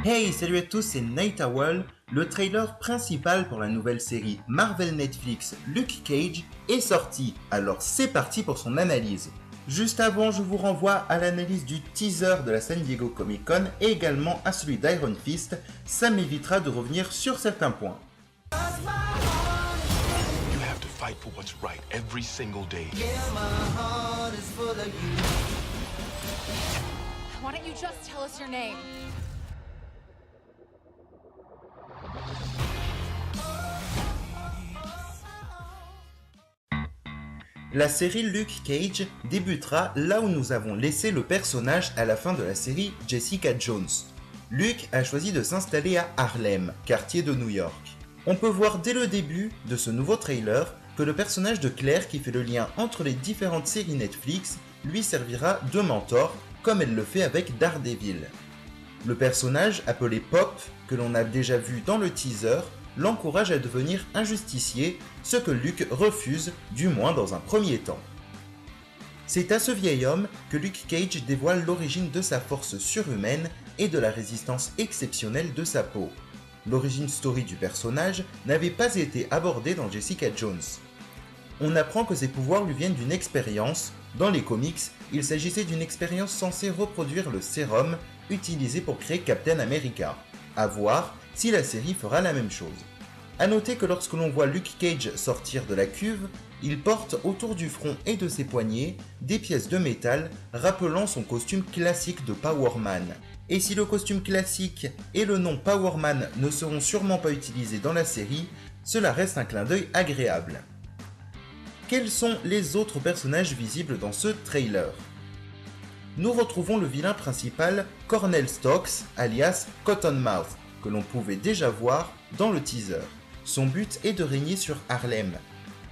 Hey, salut à tous, c'est Night Owl. Le trailer principal pour la nouvelle série Marvel Netflix Luke Cage est sorti, alors c'est parti pour son analyse. Juste avant, je vous renvoie à l'analyse du teaser de la San Diego Comic Con et également à celui d'Iron Fist, ça m'évitera de revenir sur certains points. You have to fight for what's right every single day. Yeah, my heart is full of you. Why don't you just tell us your name? La série Luke Cage débutera là où nous avons laissé le personnage à la fin de la série Jessica Jones. Luke a choisi de s'installer à Harlem, quartier de New York. On peut voir dès le début de ce nouveau trailer que le personnage de Claire qui fait le lien entre les différentes séries Netflix lui servira de mentor comme elle le fait avec Daredevil. Le personnage appelé Pop, que l'on a déjà vu dans le teaser, l'encourage à devenir un justicier, ce que Luke refuse, du moins dans un premier temps. C'est à ce vieil homme que Luke Cage dévoile l'origine de sa force surhumaine et de la résistance exceptionnelle de sa peau. L'origine story du personnage n'avait pas été abordée dans Jessica Jones. On apprend que ses pouvoirs lui viennent d'une expérience. Dans les comics, il s'agissait d'une expérience censée reproduire le sérum utilisé pour créer Captain America. À voir si la série fera la même chose. A noter que lorsque l'on voit Luke Cage sortir de la cuve, il porte autour du front et de ses poignets des pièces de métal rappelant son costume classique de Power Man. Et si le costume classique et le nom Power Man ne seront sûrement pas utilisés dans la série, cela reste un clin d'œil agréable. Quels sont les autres personnages visibles dans ce trailer ? Nous retrouvons le vilain principal Cornell Stokes, alias Cottonmouth, que l'on pouvait déjà voir dans le teaser. Son but est de régner sur Harlem.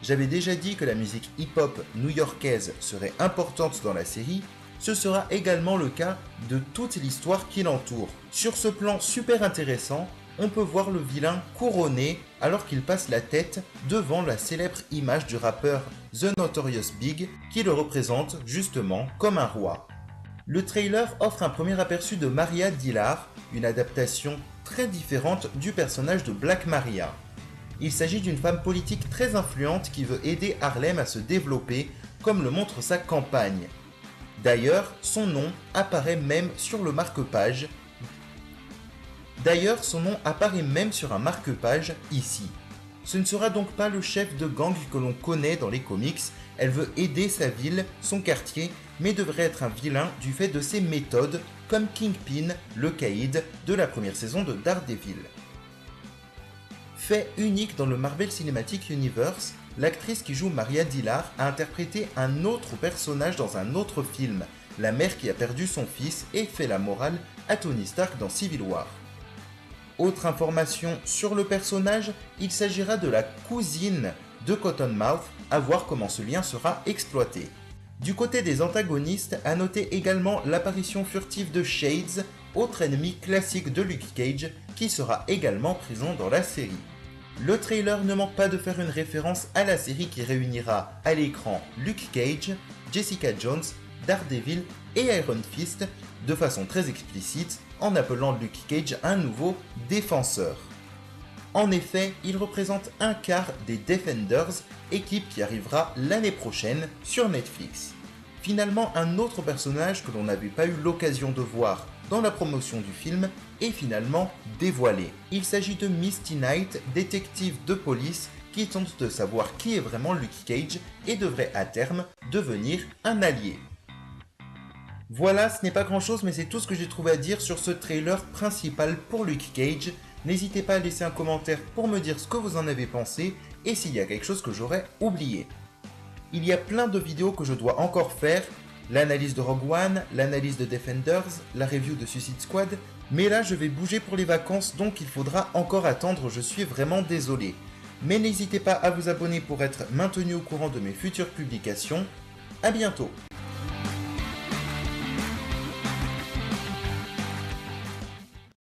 J'avais déjà dit que la musique hip-hop new-yorkaise serait importante dans la série, ce sera également le cas de toute l'histoire qui l'entoure. Sur ce plan super intéressant, on peut voir le vilain couronné alors qu'il passe la tête devant la célèbre image du rappeur The Notorious Big qui le représente justement comme un roi. Le trailer offre un premier aperçu de Maria Dillard, une adaptation très différente du personnage de Black Maria. Il s'agit d'une femme politique très influente qui veut aider Harlem à se développer, comme le montre sa campagne. D'ailleurs, son nom apparaît même sur le marque-page. Sur un marque-page ici. Ce ne sera donc pas le chef de gang que l'on connaît dans les comics, elle veut aider sa ville, son quartier, mais devrait être un vilain du fait de ses méthodes, comme Kingpin, le caïd de la première saison de Daredevil. Fait unique dans le Marvel Cinematic Universe, l'actrice qui joue Maria Dillard a interprété un autre personnage dans un autre film, la mère qui a perdu son fils et fait la morale à Tony Stark dans Civil War. Autre information sur le personnage, il s'agira de la cousine de Cottonmouth, à voir comment ce lien sera exploité. Du côté des antagonistes, à noter également l'apparition furtive de Shades, autre ennemi classique de Luke Cage, qui sera également présent dans la série. Le trailer ne manque pas de faire une référence à la série qui réunira à l'écran Luke Cage, Jessica Jones, Daredevil et Iron Fist de façon très explicite en appelant Luke Cage un nouveau défenseur. En effet, il représente un quart des Defenders, équipe qui arrivera l'année prochaine sur Netflix. Finalement, un autre personnage que l'on n'avait pas eu l'occasion de voir dans la promotion du film est finalement dévoilé. Il s'agit de Misty Knight, détective de police qui tente de savoir qui est vraiment Luke Cage et devrait à terme devenir un allié. Voilà, ce n'est pas grand chose mais c'est tout ce que j'ai trouvé à dire sur ce trailer principal pour Luke Cage. N'hésitez pas à laisser un commentaire pour me dire ce que vous en avez pensé et s'il y a quelque chose que j'aurais oublié. Il y a plein de vidéos que je dois encore faire, l'analyse de Rogue One, l'analyse de Defenders, la review de Suicide Squad, mais là je vais bouger pour les vacances donc il faudra encore attendre, je suis vraiment désolé. Mais n'hésitez pas à vous abonner pour être maintenu au courant de mes futures publications. À bientôt.